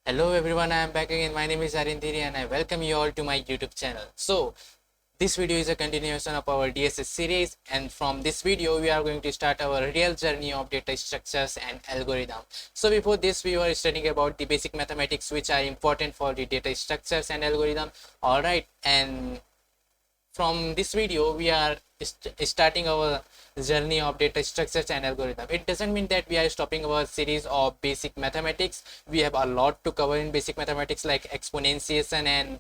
Hello everyone, I am back again. My name is Arindhiri and I welcome you all to my YouTube channel. So, this video is a continuation of our DSS series, and from this video we are going to start our real journey of data structures and algorithm. So before this we were studying about the basic mathematics which are important for the data structures and algorithm. Alright, and from this video we are starting our journey of data structures and algorithm. It doesn't mean that we are stopping our series of basic mathematics. We have a lot to cover in basic mathematics like exponentiation and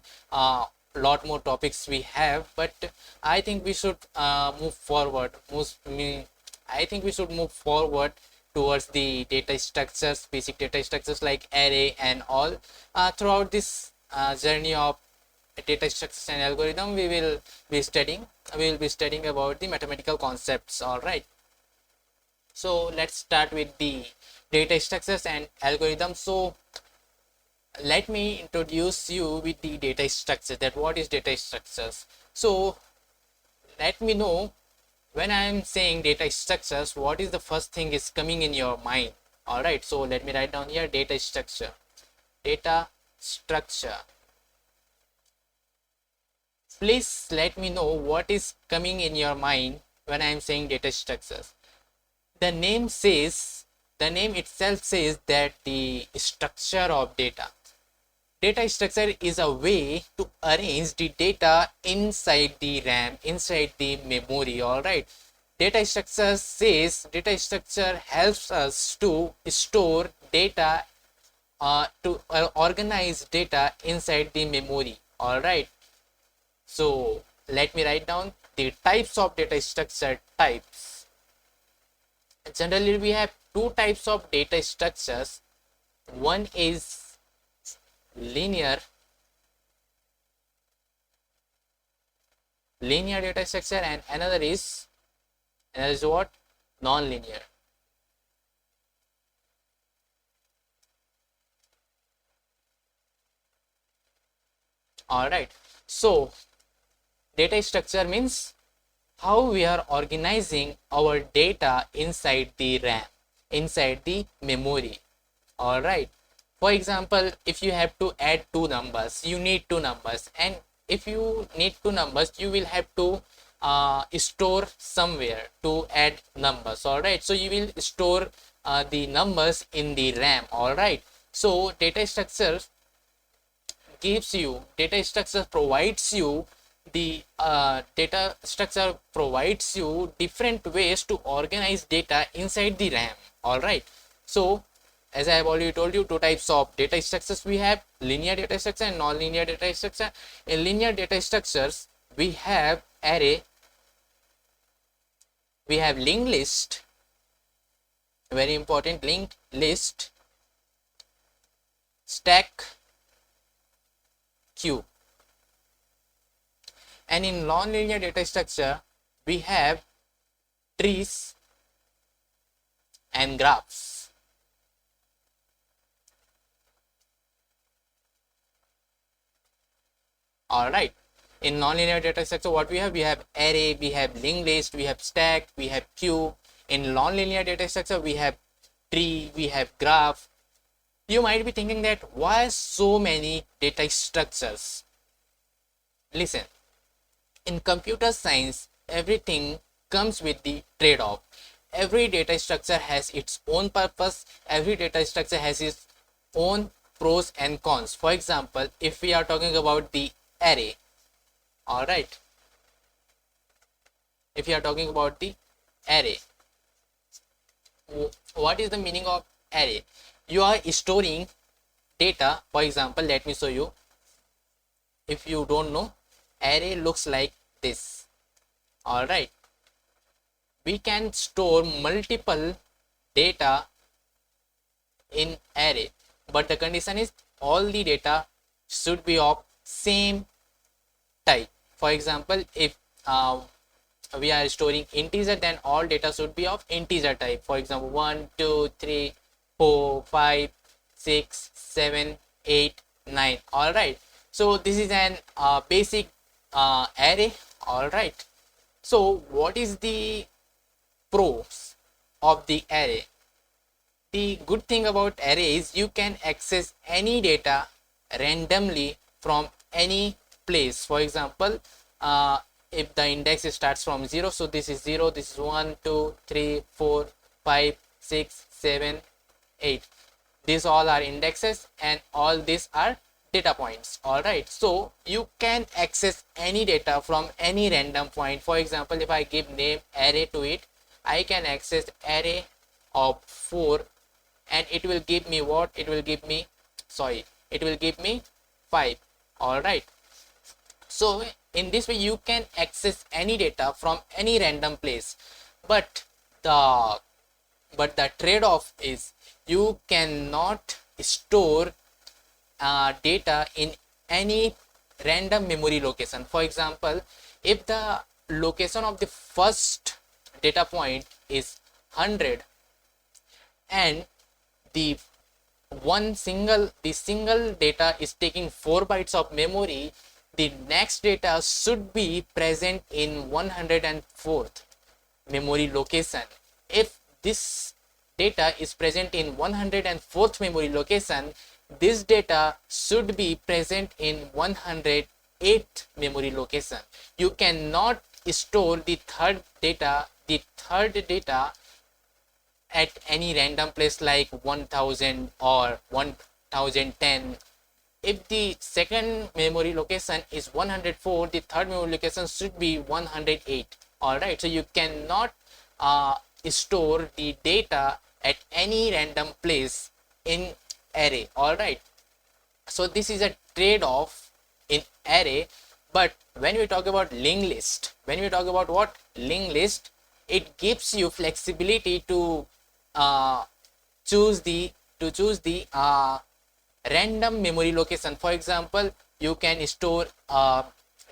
lot more topics we have, but I think we should move forward. I think we should move forward towards the data structures, basic data structures like array and all. Throughout this journey of data structures and algorithm, we will be studying about the mathematical concepts. All right, so let's start with the data structures and algorithms. So let me introduce you with the data structure, that what is data structures. So let me know, when I am saying data structures, what is the first thing is coming in your mind. All right, so let me write down here data structure. Data structure, please let me know what is coming in your mind when I am saying data structures. The name says, the name itself says that the structure of data. Data structure is a way to arrange the data inside the RAM, inside the memory. All right. Data structure says, data structure helps us to store data, to organize data inside the memory. All right. So let me write down the types of data structure types. Generally, we have two types of data structures. One is linear data structure, and another is what? Non-linear. All right. So data structure means how we are organizing our data inside the RAM, inside the memory. All right. For example, if you have to add two numbers, you need two numbers, and if you need two numbers, you will have to store somewhere to add numbers. All right. So you will store the numbers in the RAM. All right. So data structure provides you the data structure provides you different ways to organize data inside the RAM. All right. So as I have already told you, two types of data structures we have: linear data structure and non-linear data structure. In linear data structures, we have array, we have linked list, very important, linked list, stack, queue. And in non-linear data structure, we have trees and graphs. All right. In non-linear data structure, what we have array, we have linked list, we have stack, we have queue. In non-linear data structure, we have tree, we have graph. You might be thinking that why so many data structures? Listen, in computer science, everything comes with the trade-off. Every data structure has its own purpose. Every data structure has its own pros and cons. For example, if we are talking about the array, all right, if you are talking about the array, what is the meaning of array? You are storing data. For example, let me show you. If you don't know, array looks like this. All right, we can store multiple data in array, but the condition is all the data should be of same type. For example, if we are storing integer, then all data should be of integer type. For example, 1 2 3 4 5 6 7 8 9. All right, so this is an basic array. All right, so what is the pros of the array? the good thing about array is you can access any data randomly from any place. For example, if the index starts from 0, so this is 0, this is 1, 2, 3, 4, 5, 6, 7, 8. These all are indexes and all these are data points. All right, so you can access any data from any random point. For example, if I give name array to it, I can access array of 4 and it will give me what? It will give me, sorry, it will give me 5. All right, so in this way you can access any data from any random place, but the trade-off is you cannot store data in any random memory location. For example, if the location of the first data point is 100 and the single data is taking 4 bytes of memory, the next data should be present in 104th memory location. If this data is present in 104th memory location, this data should be present in 108th memory location. You cannot store the third data at any random place like 1000 or 1010. If the second memory location is 104, the third memory location should be 108. All right, so you cannot store the data at any random place in array. All right, so this is a trade-off in array. But when we talk about linked list, when we talk about what? Linked list, it gives you flexibility to choose the random memory location. For example, you can store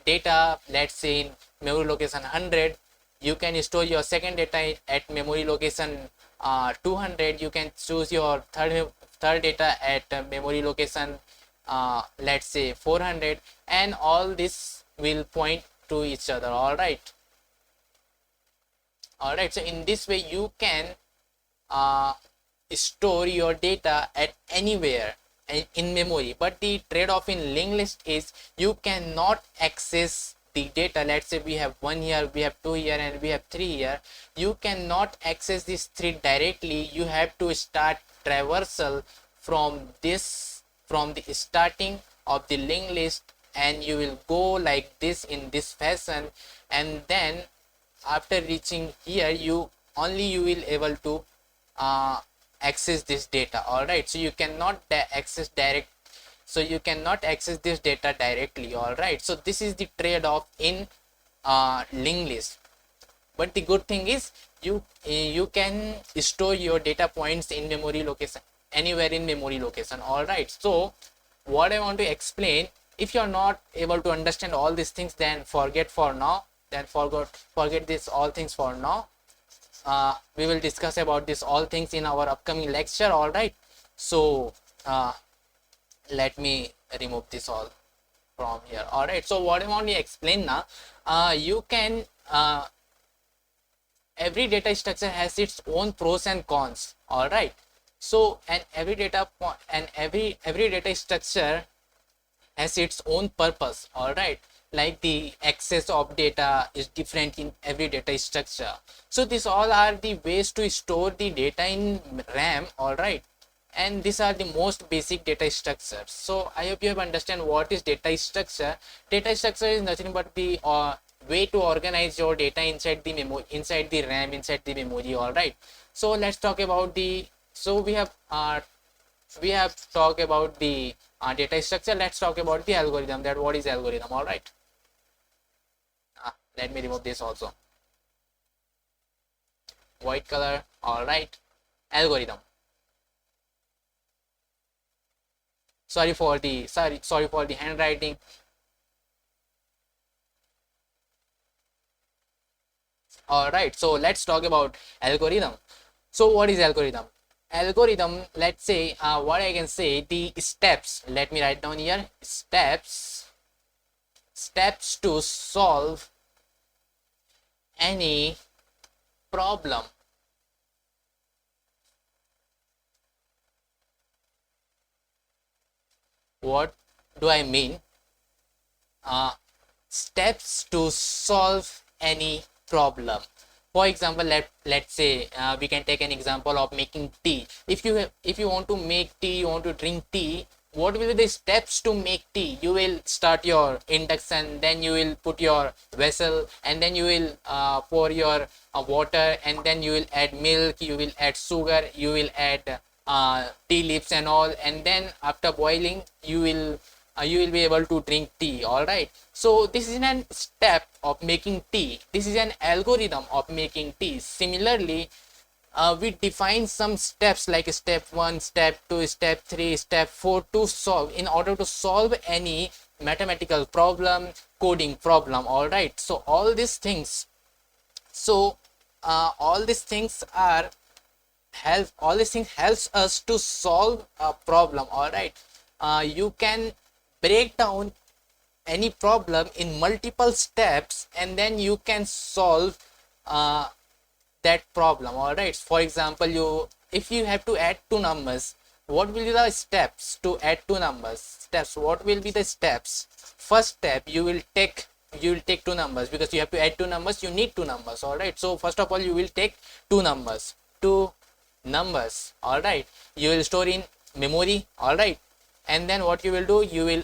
data, let's say in memory location 100. You can store your second data at memory location 200. You can choose your third data at memory location let's say 400, and all this will point to each other. All right, so in this way you can store your data at anywhere in memory. But the trade-off in linked list is you cannot access the data. Let's say we have 1 here, we have 2 here, and we have 3 here. You cannot access these 3 directly. You have to start traversal from the starting of the linked list, and you will go like this in this fashion, and then after reaching here you will able to access this data. All right, so you cannot access this data directly. All right, so this is the trade-off in linked list. But the good thing is you can store your data points in memory location, anywhere in memory location. All right, so what I want to explain, if you're not able to understand all these things, then forget this all things for now. We will discuss about this all things in our upcoming lecture. All right, so let me remove this all from here. All right, so what I want to explain now, you can every data structure has its own pros and cons. All right, so and every data structure has its own purpose. All right, like the access of data is different in every data structure. So these all are the ways to store the data in RAM. All right, and these are the most basic data structures. So I hope you have understand what is data structure. Data structure is nothing but the way to organize your data inside the memory, inside the RAM, inside the memory. All right, so let's talk about the, so we have talked about the data structure. Let's talk about the algorithm, that what is algorithm. All right, let me remove this also, white color. All right, algorithm. Sorry for the handwriting. All right, so let's talk about algorithm. So what is algorithm? Algorithm, let's say what I can say, the steps. Let me write down here, steps to solve any problem. What do I mean? uh, Steps to solve any problem. For example, let's say we can take an example of making tea. If you want to make tea, you want to drink tea, what will be the steps to make tea? You will start your induction, then you will put your vessel, and then you will pour your water, and then you will add milk, you will add sugar, you will add tea leaves and all, and then after boiling you will be able to drink tea. All right, so this is an step of making tea. This is an algorithm of making tea. Similarly, we define some steps like step 1, step 2, step 3, step 4 to solve, in order to solve any mathematical problem, coding problem. All right, so so all these things are all these things helps us to solve a problem. All right, you can break down any problem in multiple steps, and then you can solve uh, that problem. All right, for example, if you have to add two numbers, what will be the steps to add two numbers? What will be the steps? First step, you will take two numbers, because you have to add two numbers, you need two numbers. All right, so first of all, you will take two numbers. All right, you will store in memory. All right, and then what you will do, you will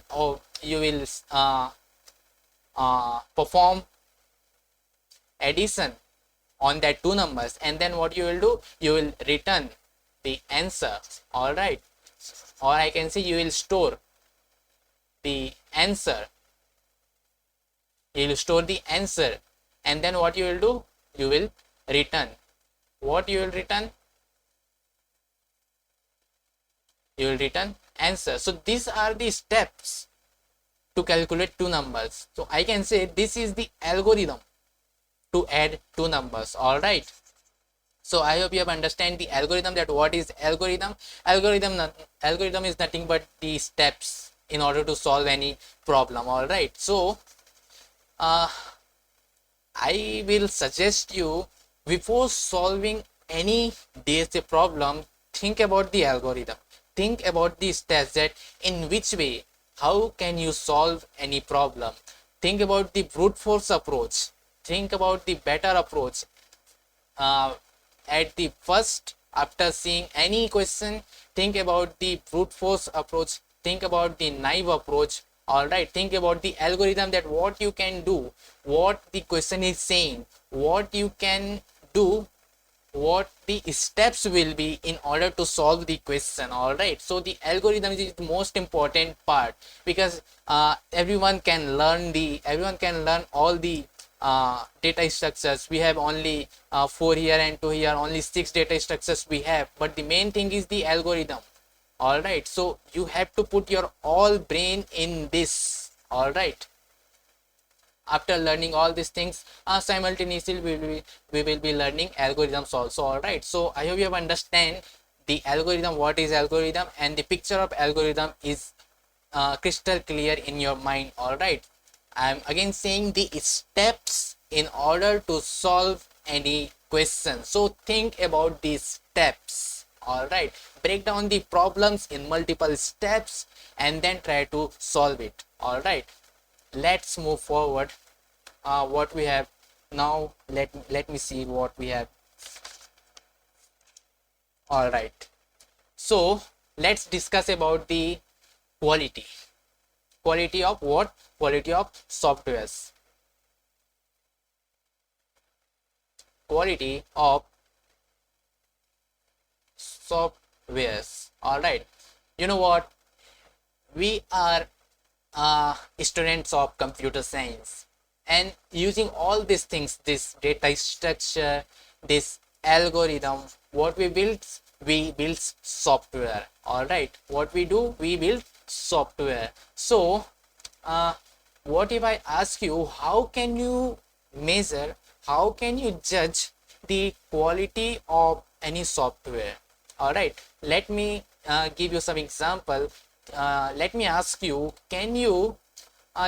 perform addition on that two numbers, and then what you will do, you will return the answer. All right, or I can say you will store the answer. You will store the answer, and then what you will do, you will return. What you will return? You will return answer. So these are the steps to calculate two numbers. So I can say this is the algorithm to add two numbers. All right, so I hope you have understand the algorithm. That what is algorithm? Algorithm is nothing but the steps in order to solve any problem. All right, so I will suggest you, before solving any DSA problem, think about the algorithm. Think about the steps, that in which way, how can you solve any problem. Think about the brute force approach. Think about the better approach. At the first, after seeing any question, think about the brute force approach. Think about the naive approach. All right, think about the algorithm, that what you can do, what the question is saying, what you can do, what the steps will be in order to solve the question. All right, so the algorithm is the most important part, because everyone can learn all the data structures. We have only 4 here and 2 here, only 6 data structures we have, but the main thing is the algorithm. All right, so you have to put your all brain in this. All right, after learning all these things, simultaneously we will be learning algorithms also. All right, so I hope you have understand the algorithm, what is algorithm, and the picture of algorithm is crystal clear in your mind. All right, I'm again saying the steps in order to solve any question. So think about these steps. All right, break down the problems in multiple steps and then try to solve it. All right, let's move forward. What we have now, let me see what we have. All right, so let's discuss about the quality of what? Quality of softwares. Quality of softwares. All right, you know what, we are students of computer science, and using all these things, this data structure, this algorithm, what we build software. All right, what we do, we build software. So what if I ask you, how can you measure, how can you judge the quality of any software? All right, let me give you some example. Let me ask you, can you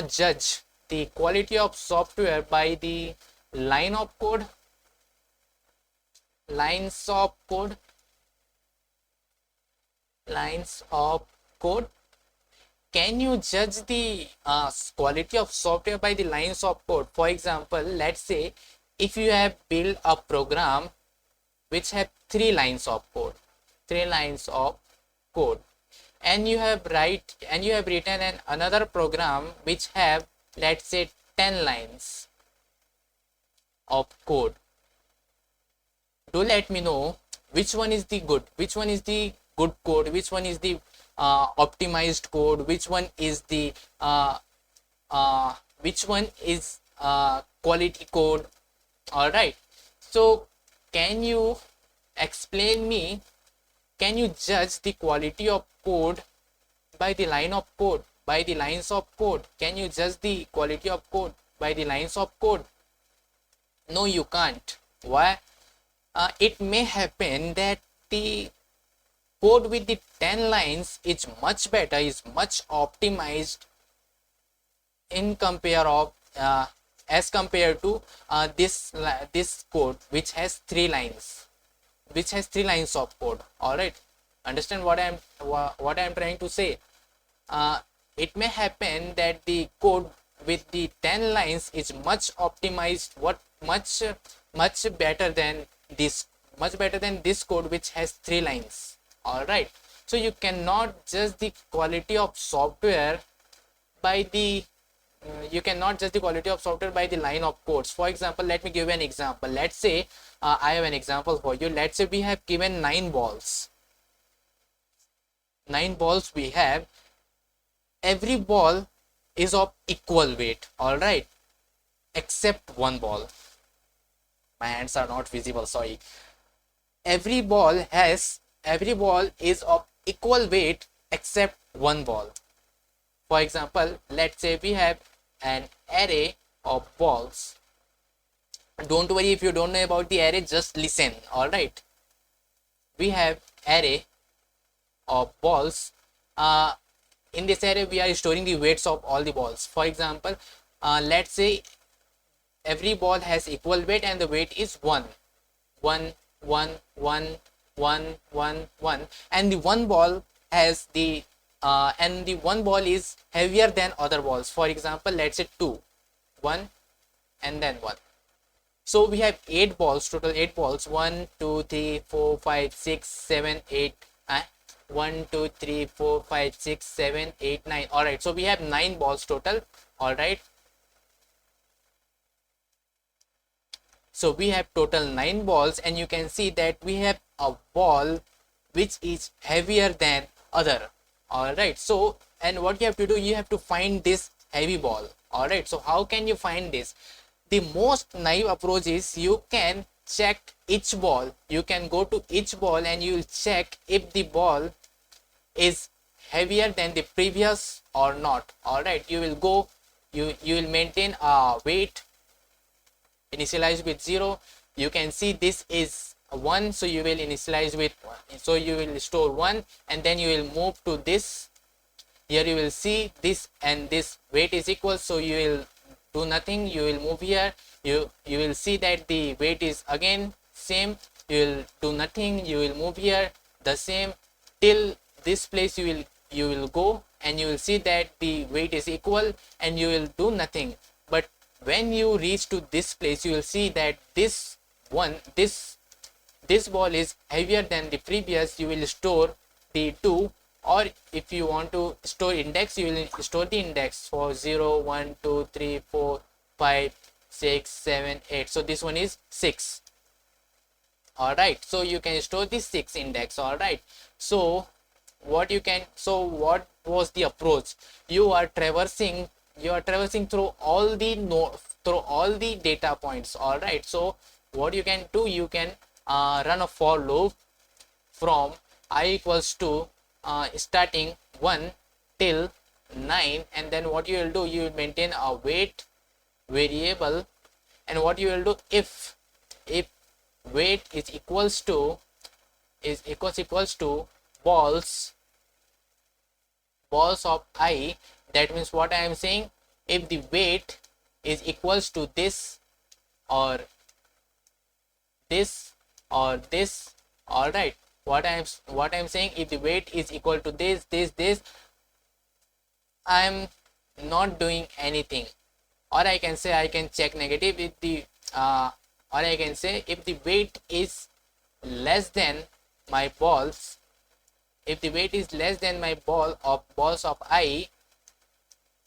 judge the quality of software by the line of code? Lines of code. Lines of code. can you judge the quality of software by the lines of code? For example, let's say if you have built a program which have three lines of code, and you have written another program which have, let's say, 10 lines of code. Do let me know which one is the good code, which one is the optimized code, which one is quality code. All right, so can you explain me, can you judge the quality of code by the lines of code? Can you judge the quality of code by the lines of code? No, you can't. Why? It may happen that the code with the 10 lines is much better, is much optimized in compare of as compared to this code which has 3 lines of code. All right, understand what I'm trying to say? It may happen that the code with the 10 lines is much optimized, much better than this code which has 3 lines. All right, so you cannot judge the quality of software by the line of codes. For example, let me give you an example. Let's say I have an example for you. Let's say we have given 9 balls. We have, every ball is of equal weight. All right, except one ball. My hands are not visible, sorry. Every ball is of equal weight except one ball. For example, let's say we have an array of balls. Don't worry if you don't know about the array, just listen. All right, we have array of balls. In this array we are storing the weights of all the balls. For example, let's say every ball has equal weight and the weight is 1 1 1 1 1 1 1, and the one ball has the and the one ball is heavier than other balls. For example, let's say 2 1 and then 1. So we have 8 balls, total 8 balls. 1 2 3 4 5 6 7 8 1 2 3 4 5 6 7 8 9. All right, so we have 9 balls total. All right, so we have total 9 balls, and you can see that we have a ball which is heavier than other. All right, so, and what you have to do, you have to find this heavy ball. All right, so how can you find this? The most naive approach is you can check each ball. You can go to each ball and you will check if the ball is heavier than the previous or not. All right, you will maintain a weight initialized with 0. You can see this is 1, so you will initialize with 1. So you will store 1, and then you will move to this. Here you will see this and this weight is equal, so you will do nothing. You will move here. You will see that the weight is again same. You will do nothing. You will move here, the same, till this place you will go, and you will see that the weight is equal, and you will do nothing. But when you reach to this place, you will see that this ball is heavier than the previous. You will store the 2, or if you want to store index, you will store the index for 0 1 2 3 4 5 6 7 8. So this one is 6. All right, so you can store the 6 index. All right, so what was the approach? You are traversing through all the data points. All right, so what you can do, you can run a for loop from I equals to starting 1 till 9, and then what you will do, you will maintain a weight variable, and what you will do, if weight is equals to balls of I, that means what I am saying, if the weight is equals to this or this or this. All right, what I am saying, if the weight is equal to this, I'm not doing anything, or I can say I can check negative if the or I can say if the weight is less than my balls, if the weight is less than my balls of I,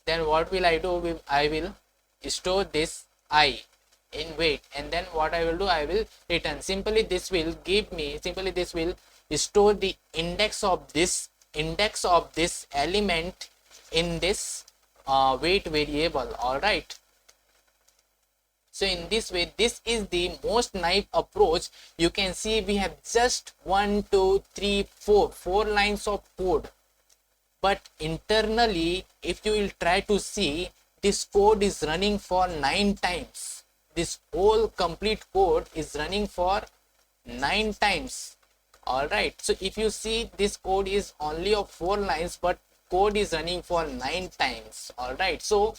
then what will I do? I will store this I in weight, and then what I will do, I will return. Simply this will give me, simply this will store the index of this element in this weight variable. All right. So in this way, this is the most naive approach. You can see we have just 1, 2, 3, 4 lines of code, but internally if you will try to see, this code is running for 9 times. This whole complete code is running for 9 times. All right, so if you see, this code is only of 4 lines, but code is running for 9 times. All right, so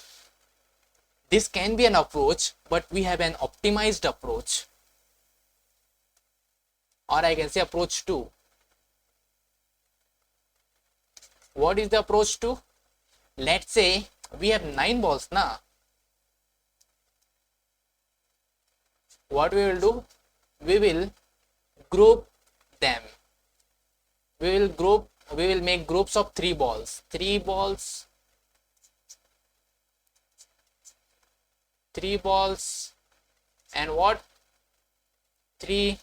this can be an approach, but we have an optimized approach, or I can say approach 2. What is the approach 2? Let's say we have 9 balls now. What we will do? We will group them. We will make groups of 3 balls. 3 balls. 3 balls. And what? 3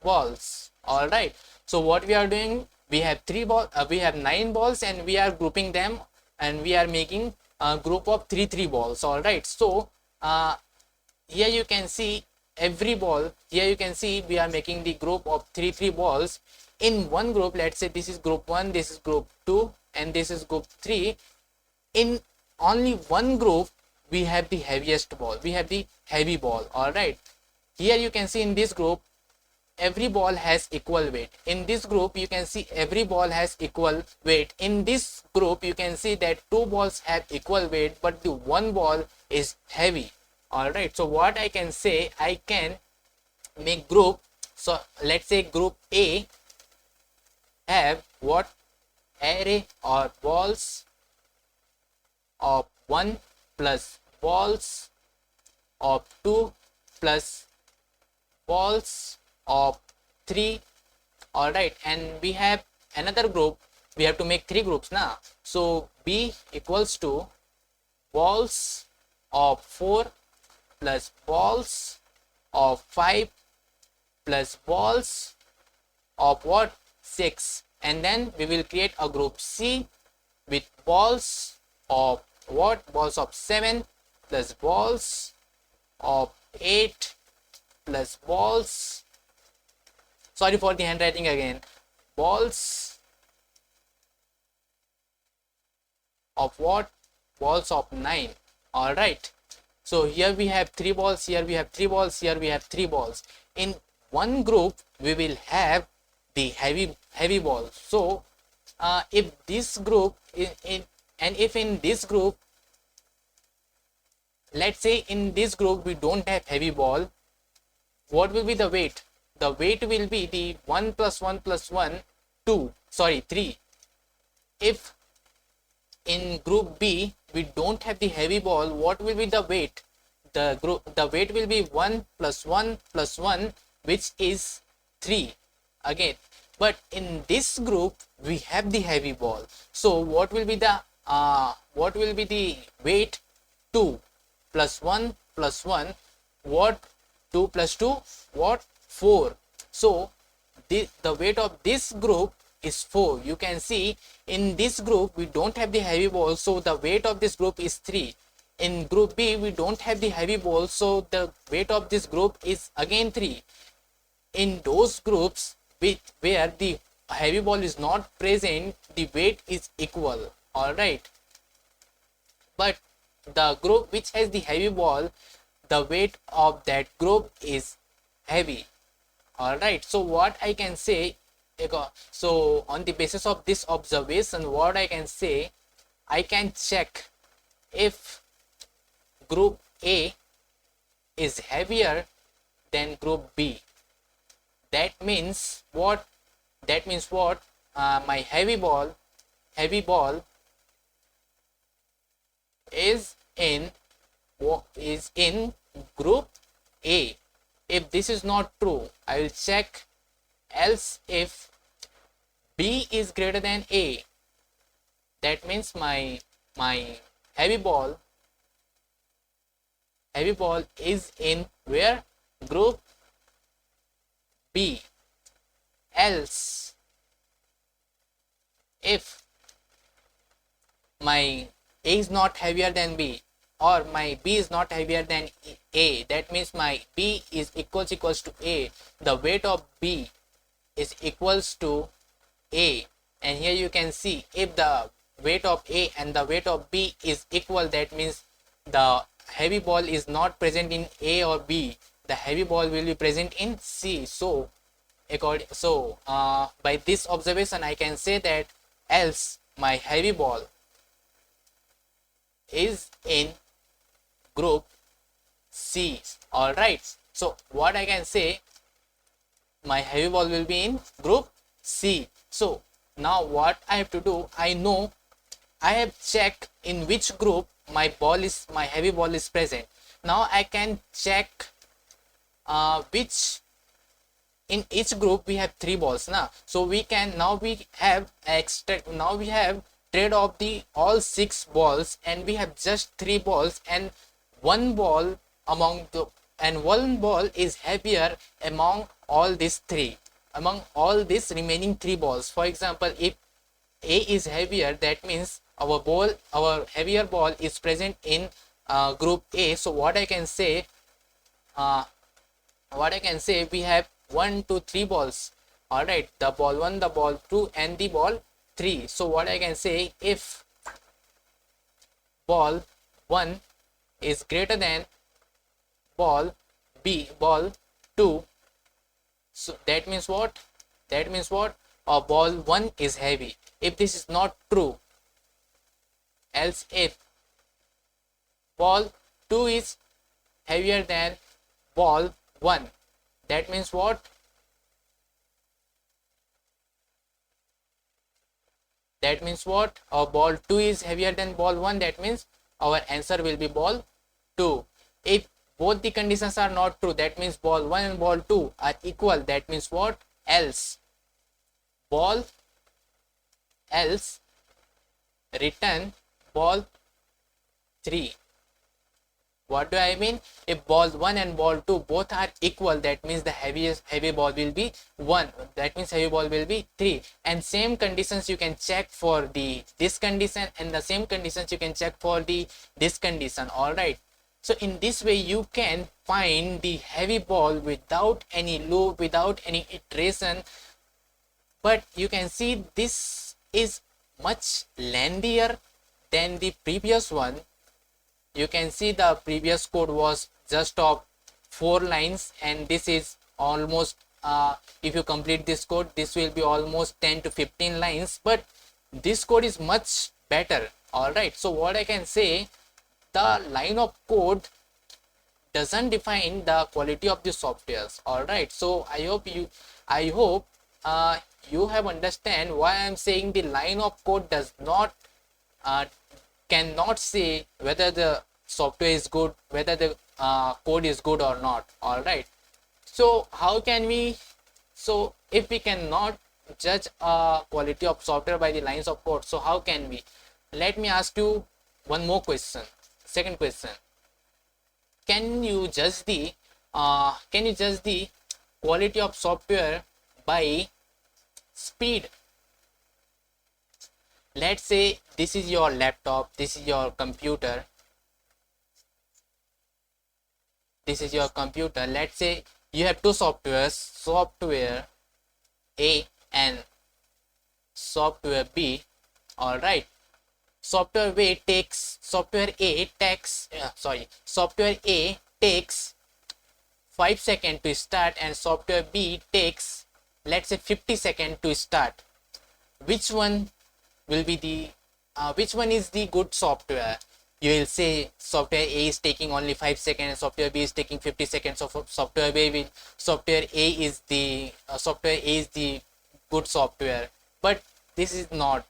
balls. All right. So what we are doing? We have 9 balls, and we are grouping them, and we are making a group of 3 balls. All right. So here you can see every ball. Here you can see we are making the group of 3 balls in one group. Let's say this is group 1, this is group 2, and this is group 3. In only one group we have the heaviest ball, we have the heavy ball. All right, here you can see in this group every ball has equal weight. In this group you can see every ball has equal weight. In this group you can see that 2 balls have equal weight, but the one ball is heavy. All right, so what I can say, I can make group. So let's say group A have what? Array or balls of 1 plus balls of 2 plus balls of 3. All right, and we have another group. We have to make 3 groups now. So B equals to balls of 4 plus balls of 5 plus balls of what? 6. And then we will create a group C with balls of what? Balls of 7 plus balls of 8 plus balls, sorry for the handwriting again, balls of what? Balls of 9. All right, so here we have 3 balls, here we have 3 balls, here we have 3 balls. In one group we will have the heavy ball. So if this group if in this group, let's say in this group we don't have heavy ball, what will be the weight? The weight will be the 1 plus 1 plus 1, 3. If in group B we don't have the heavy ball, what will be the weight? The weight will be 1 plus 1 plus 1, which is 3 again. But in this group we have the heavy ball, so what will be the weight? 2 plus 1 plus 1, what? 2 plus 2, what? 4. So the weight of this group is 4. You can see in this group we don't have the heavy ball, so the weight of this group is 3. In group B we don't have the heavy ball, so the weight of this group is again 3. In those groups where the heavy ball is not present, the weight is equal. All right, but the group which has the heavy ball, the weight of that group is heavy. All right, so what I can say, so on the basis of this observation, what I can say, I can check if group A is heavier than group B. That means what? My heavy ball is in group A. If this is not true, I will check else. If B is greater than A, that means my heavy ball is in where? Group B. Else if my A is not heavier than B, or my B is not heavier than A, that means my B is equals to A, the weight of B is equals to A. And here you can see, if the weight of A and the weight of B is equal, that means the heavy ball is not present in A or B, the heavy ball will be present in C. So by this observation I can say that else my heavy ball is in group C. All right, so what I can say, my heavy ball will be in group C. So now what I have to do, I know I have checked in which group my heavy ball is present. Now I can check which, in each group we have 3 balls now, so we have trade off the all 6 balls, and we have just 3 balls, and one ball is heavier among all these remaining 3 balls. For example, if A is heavier, that means our heavier ball is present in group A. So what I can say, we have 1 2 3 balls. All right, the ball 1, the ball 2, and the ball 3. So what I can say, if ball 1 is greater than ball 2, so that means what? Ball 1 is heavy. If this is not true, else if ball 2 is heavier than ball 1, that means what? Our ball 2 is heavier than ball 1, that means our answer will be ball 2. If both the conditions are not true, that means ball 1 and ball 2 are equal, that means what? Else return ball 3. What do I mean? If ball 1 and ball 2 both are equal, that means the heavy ball will be 1, that means heavy ball will be 3. And same conditions you can check for this condition, and the same conditions you can check for this condition. All right, so in this way you can find the heavy ball without any loop, without any iteration. But you can see this is much lengthier than the previous one. You can see the previous code was just of 4 lines, and this is almost if you complete this code, this will be almost 10 to 15 lines, but this code is much better. All right, so what I can say, the line of code doesn't define the quality of the softwares. All right, so I hope you have understand why I'm saying the line of code does not cannot say whether the software is good, whether the code is good or not. All right, so how can we, so if we cannot judge quality of software by the lines of code, so how can we? Let me ask you one more question. Second question, can you judge the quality of software by speed? Let's say this is your laptop, this is your computer, let's say you have 2 softwares, software A and software B. All right, software A takes 5 seconds to start, and software B takes, let's say, 50 seconds to start. Which one will be the which one is the good software? You will say software A is taking only 5 seconds and software B is taking 50 seconds. So software A is the good software. But this is not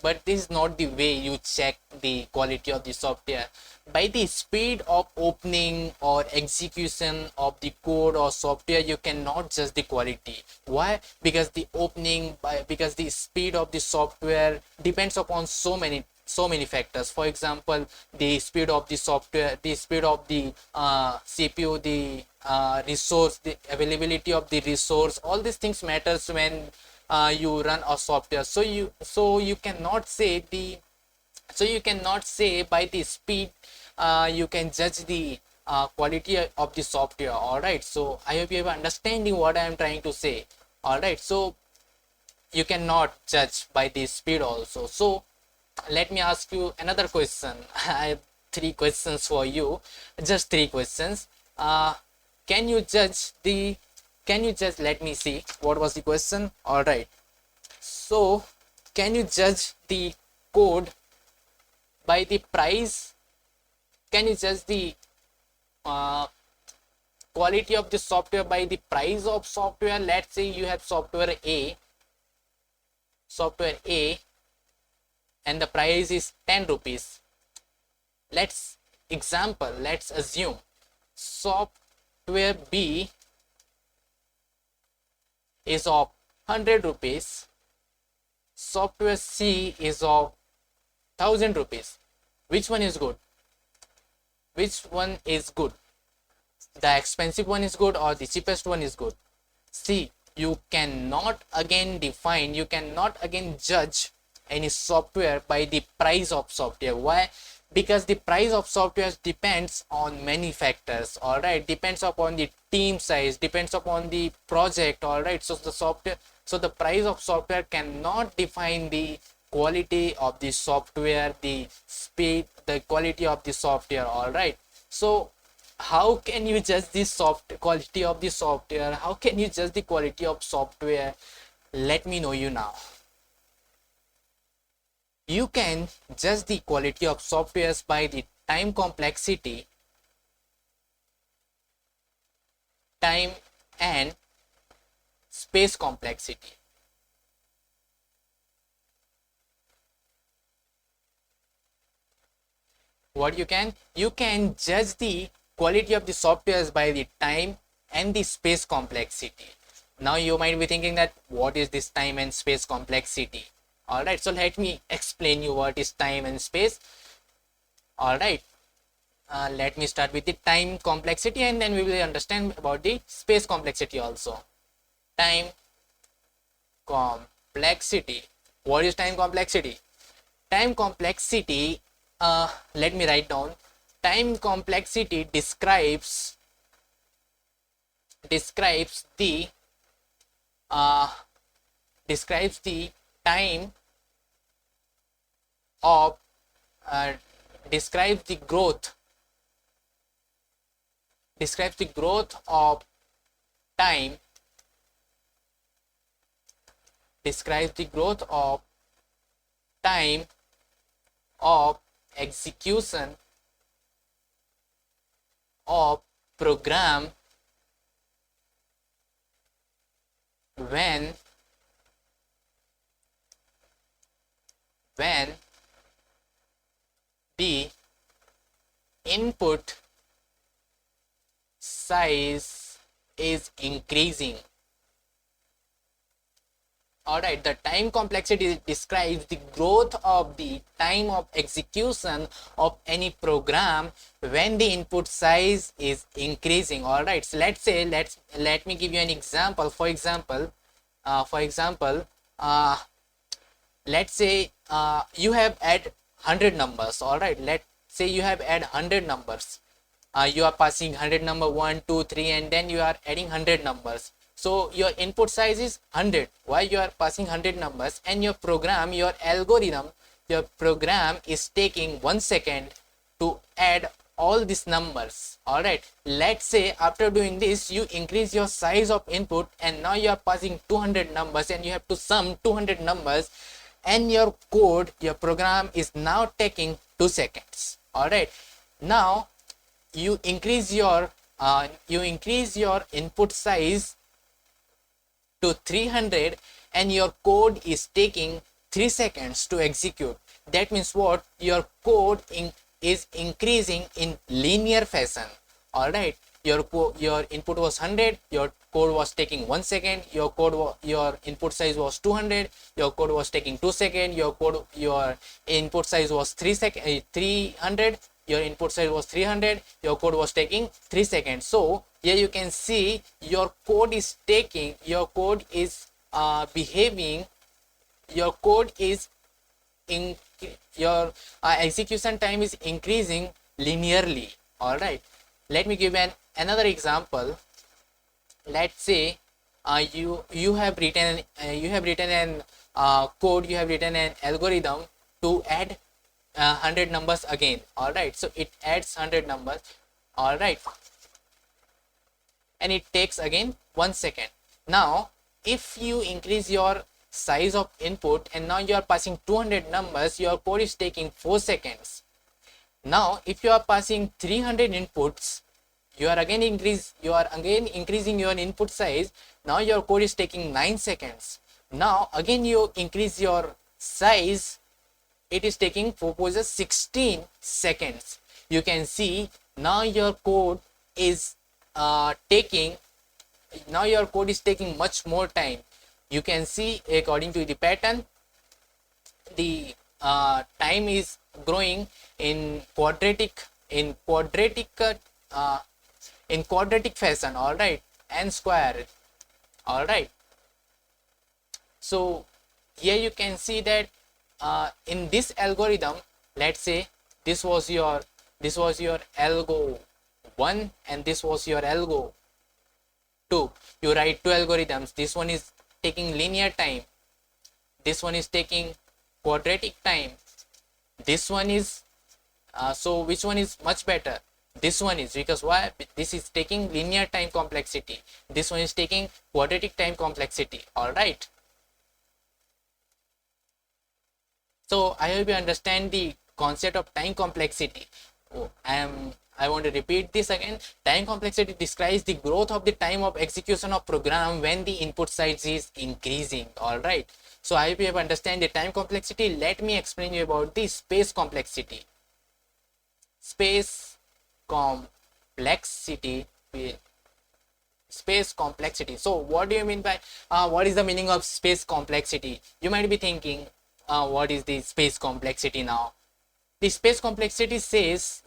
the way you check the quality of the software. By the speed of opening or execution of the code or software, you cannot judge the quality. Why? Because the because the speed of the software depends upon so many factors. For example, the speed of the software, the speed of the CPU, the resource, the availability of the resource, all these things matters when you run a software. So you cannot say by the speed you can judge the quality of the software. All right, so I hope you have understanding what I am trying to say. All right, so you cannot judge by the speed also. So let me ask you another question. I have three questions for you, just three questions. Can you judge let me see what was the question. All right, so can you judge the code by the price? Can you judge the quality of the software by the price of software? Let's say you have software A and the price is 10 rupees. Let's assume software B is of 100 rupees, software C is of 1000 rupees. Which one is good? Which one is good? The expensive one is good or the cheapest one is good? See, you cannot again judge any software by the price of software. Why? Because the price of software depends on many factors. All right, depends upon the team size, depends upon the project. All right, so the price of software cannot define the quality of the software, the speed, the quality of the software. All right, so how can you judge the quality of the software? How can you judge the quality of software? Let me know you now. You can judge the quality of softwares by the time complexity, time and space complexity. What you can judge the quality of the softwares by the time and the space complexity. Now you might be thinking that what is this time and space complexity? All right, so let me explain you what is time and space. All right, let me start with the time complexity and then we will understand about the space complexity also. Time complexity. What is time complexity? Time complexity, let me write down. Time complexity describes the time of describes the growth of time, of execution of program when the input size is increasing. All right, the time complexity describes the growth of the time of execution of any program when the input size is increasing. All right, so let me give you an example. For example, let's say you have add 100 numbers. All right, let's say you have add 100 numbers. You are passing 100 number 1, 2, 3 and then you are adding 100 numbers. So your input size is 100. Why? You are passing 100 numbers and your program is taking 1 second to add all these numbers. All right, let's say after doing this you increase your size of input and now you are passing 200 numbers and you have to sum 200 numbers and your program is now taking 2 seconds. All right, now you increase your input size to 300 and your code is taking 3 seconds to execute. that means what, your code is increasing in linear fashion. All right, your input was 100, your code was taking 1 second, your input size was 200, your code was taking 2 seconds, your input size was 300, your input size was 300, your code was taking 3 seconds. So here you can see your code is behaving, your code is in your execution time is increasing linearly. All right, let me give another example. Let's say you have written an code, you have written an algorithm to add 100 numbers again. All right, so it adds 100 numbers. All right, and it takes again 1 second. Now if you increase your size of input and now you are passing 200 numbers, your code is taking 4 seconds. Now if you are passing 300 inputs, you are again increasing your input size. Now your code is taking 9 seconds. Now again you increase your size, it is taking 16 seconds. You can see now your code is taking much more time. You can see according to the pattern, the time is growing in quadratic fashion. All right, n square. All right, so here you can see that in this algorithm, let's say this was your algo 1 and this was your algo 2. You write 2 algorithms. This one is taking linear time, this one is taking quadratic time, this one is so which one is much better? This one is, because why? This is taking linear time complexity, this one is taking quadratic time complexity. All right, so I hope you understand the concept of time complexity. I want to repeat this again. Time complexity describes the growth of the time of execution of program when the input size is increasing. All right, so I hope you have understand the time complexity. Let me explain you about the space complexity. Space complexity. So what do you mean by what is the meaning of space complexity? You might be thinking, what is the space complexity now? The space complexity describes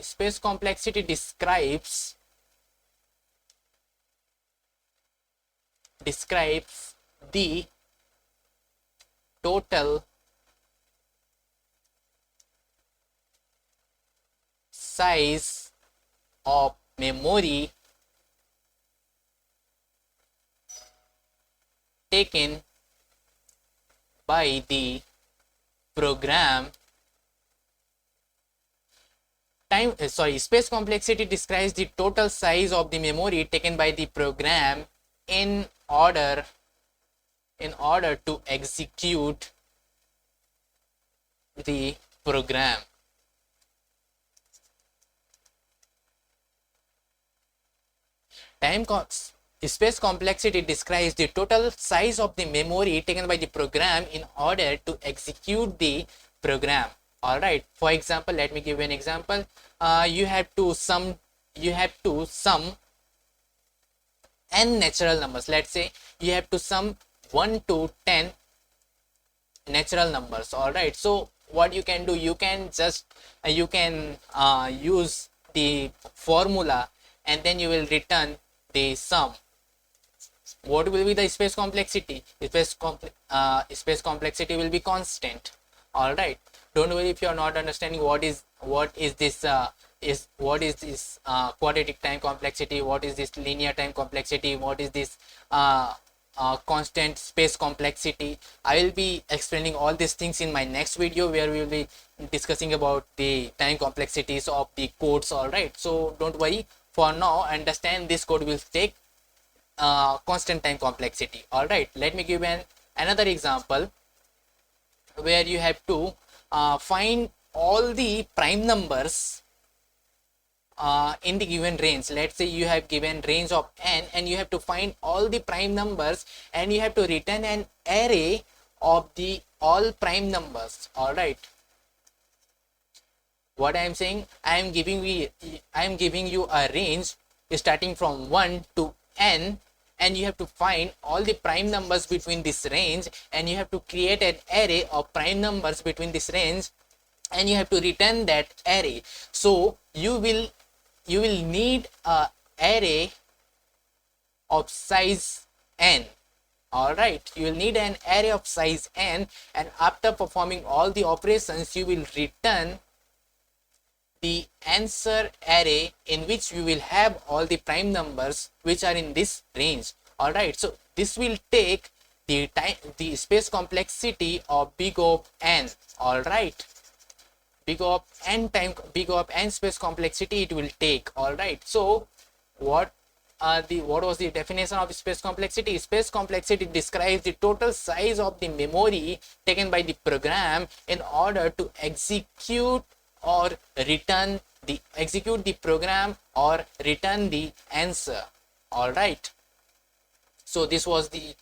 the total size of memory taken by the program. Space complexity describes the total size of the memory taken by the program in order to execute the program. Space complexity describes the total size of the memory taken by the program in order to execute the program. All right, for example, let me give you an example. You have to sum n natural numbers. Let's say you have to sum 1 to 10 natural numbers. All right, so what you can do, you can just use the formula and then you will return the sum. What will be the space complexity? Space complexity will be constant. All right, don't worry if you are not understanding what is this quadratic time complexity, what is this linear time complexity, what is this constant space complexity. I will be explaining all these things in my next video, where we will be discussing about the time complexities of the codes. All right, so don't worry, for now understand this code will take constant time complexity. All right, let me give another example where you have to find all the prime numbers in the given range. Let's say you have given range of n and you have to find all the prime numbers and you have to return an array of the all prime numbers. All right, what I am saying, I am giving you a range starting from 1 to n, and you have to find all the prime numbers between this range, and you have to create an array of prime numbers between this range, and you have to return that array. So you will need a array of size n. All right, you will need an array of size n, and after performing all the operations, you will return the answer array in which we will have all the prime numbers which are in this range. All right, so this will take the space complexity of big O of n. All right, big O of n space complexity it will take. All right, so what was the definition of space complexity? Space complexity describes the total size of the memory taken by the program in order to execute the program or return the answer. All right, so this was the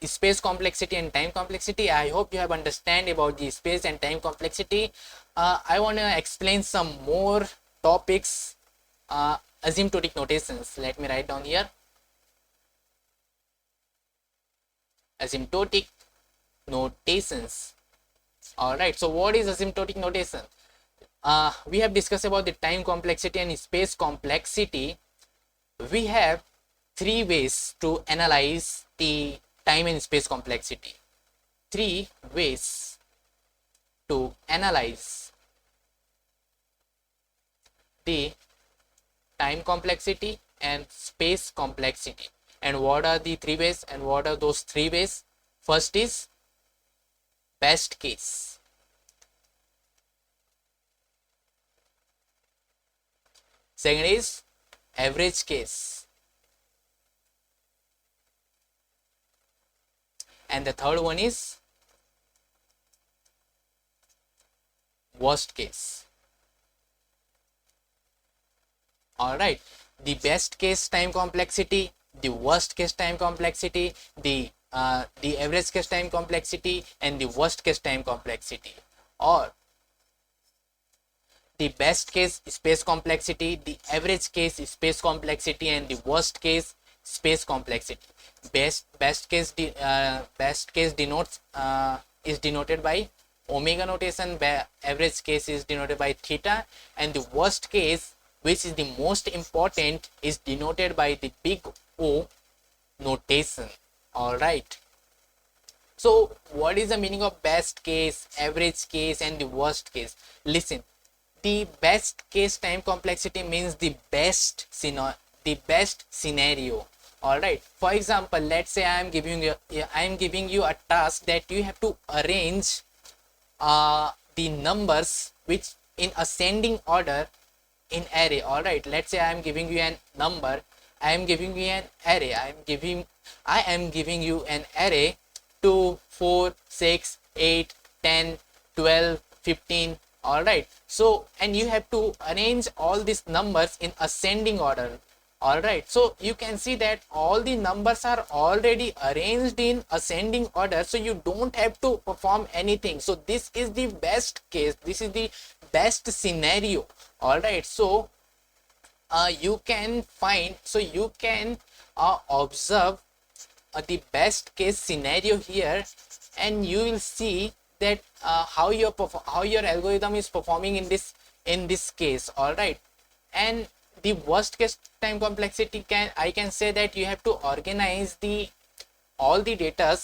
space complexity and time complexity. I hope you have understand about the space and time complexity. I want to explain some more topics. Asymptotic notations. Let me write down here. Asymptotic notations. All right, so what is asymptotic notation? We have discussed about the time complexity and space complexity. We have three ways to analyze the time and space complexity. Three ways to analyze the time complexity and space complexity. And what are the three ways, and what are those three ways? First is best case. Second is average case. And the third one is worst case. All right, the best case time complexity, the worst case time complexity, the average case time complexity, and the worst case time complexity, or the best case space complexity, the average case space complexity, and the worst case space complexity. Best case denotes is denoted by omega notation, average case is denoted by theta, and the worst case, which is the most important, is denoted by the big O notation. All right, so what is the meaning of best case, average case, and the worst case? Listen, the best case time complexity means the best scenario. All right, for example, let's say I am giving you a task that you have to arrange the numbers which in ascending order in array. All right, let's say I am giving you an number, I am giving you an array, I am giving you an array 2, 4, 6, 8, 10, 12, 15. All right, so and you have to arrange all these numbers in ascending order. All right, so you can see that all the numbers are already arranged in ascending order, so you don't have to perform anything. So this is the best case, this is the best scenario. All right, so you can observe the best case scenario here, and you will see that how your algorithm is performing in this case. All right, and the worst case time complexity, I can say that you have to organize all the data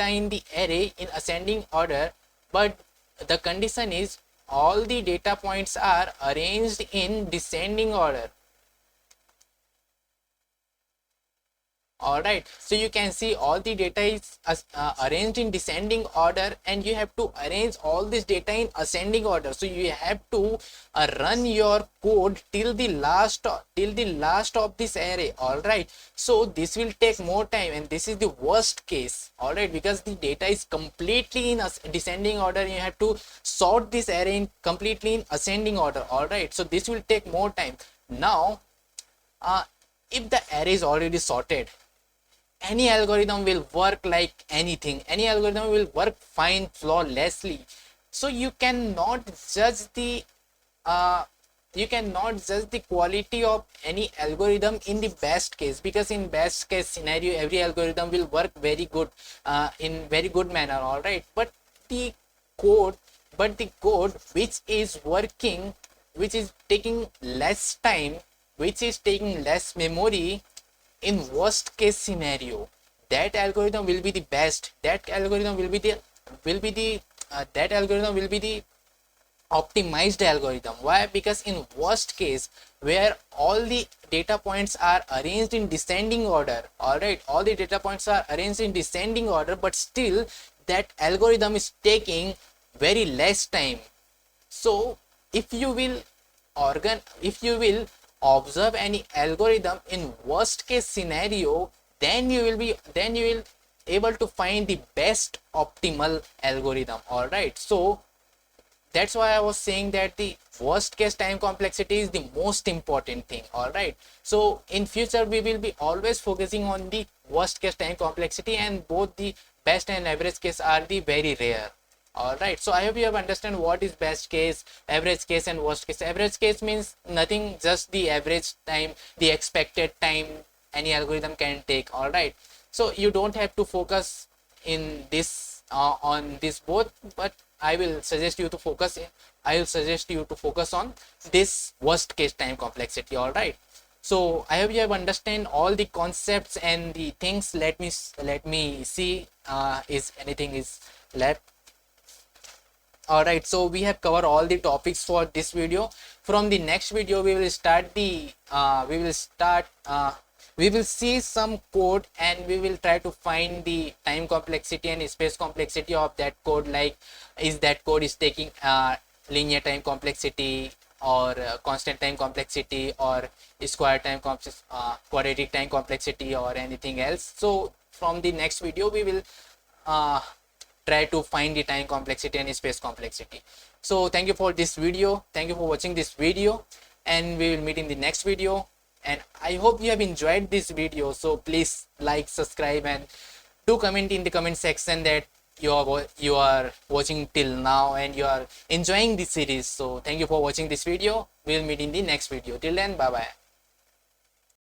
in the array in ascending order, but the condition is all the data points are arranged in descending order. All right, so you can see all the data is arranged in descending order, and you have to arrange all this data in ascending order. So you have to run your code till the last of this array. All right, so this will take more time, and this is the worst case. All right, because the data is completely in descending order, you have to sort this array in completely in ascending order. All right, so this will take more time. Now if the array is already sorted, any algorithm will work like anything, any algorithm will work fine flawlessly. So you cannot judge the uh, you cannot judge the quality of any algorithm in the best case, because in best case scenario every algorithm will work very good, in very good manner, all right. The code the code which is working, which is taking less time, which is taking less memory, in worst case scenario, that algorithm will be the best, that algorithm will be the that algorithm will be the optimized algorithm. Why? Because in worst case, where all the data points are arranged in descending order, all right, all the data points are arranged in descending order, but still that algorithm is taking very less time. So if you will if you will observe any algorithm in worst case scenario, then you will able to find the best optimal algorithm, all right. So that's why I was saying that the worst case time complexity is the most important thing, all right. So in future we will be always focusing on the worst case time complexity, and both the best and average case are the very rare, all right. So I hope you have understand what is best case, average case, and worst case. Average case means nothing, just the average time, the expected time any algorithm can take, all right. So you don't have to focus in this on this both, but I will suggest you to focus on this worst case time complexity, all right. So I hope you have understand all the concepts and the things. Let me see is anything is left. All right, so we have covered all the topics for this video. From the next video we will start the we will see some code, and we will try to find the time complexity and space complexity of that code, like is that code is taking linear time complexity, or constant time complexity, or square time quadratic time complexity, or anything else. So from the next video we will uh, try to find the time complexity and space complexity. So thank you for this video, thank you for watching this video, and we will meet in the next video. And I hope you have enjoyed this video. So please like, subscribe, and do comment in the comment section that you are watching till now and you are enjoying this series. So thank you for watching this video. We'll meet in the next video. Till then, bye bye.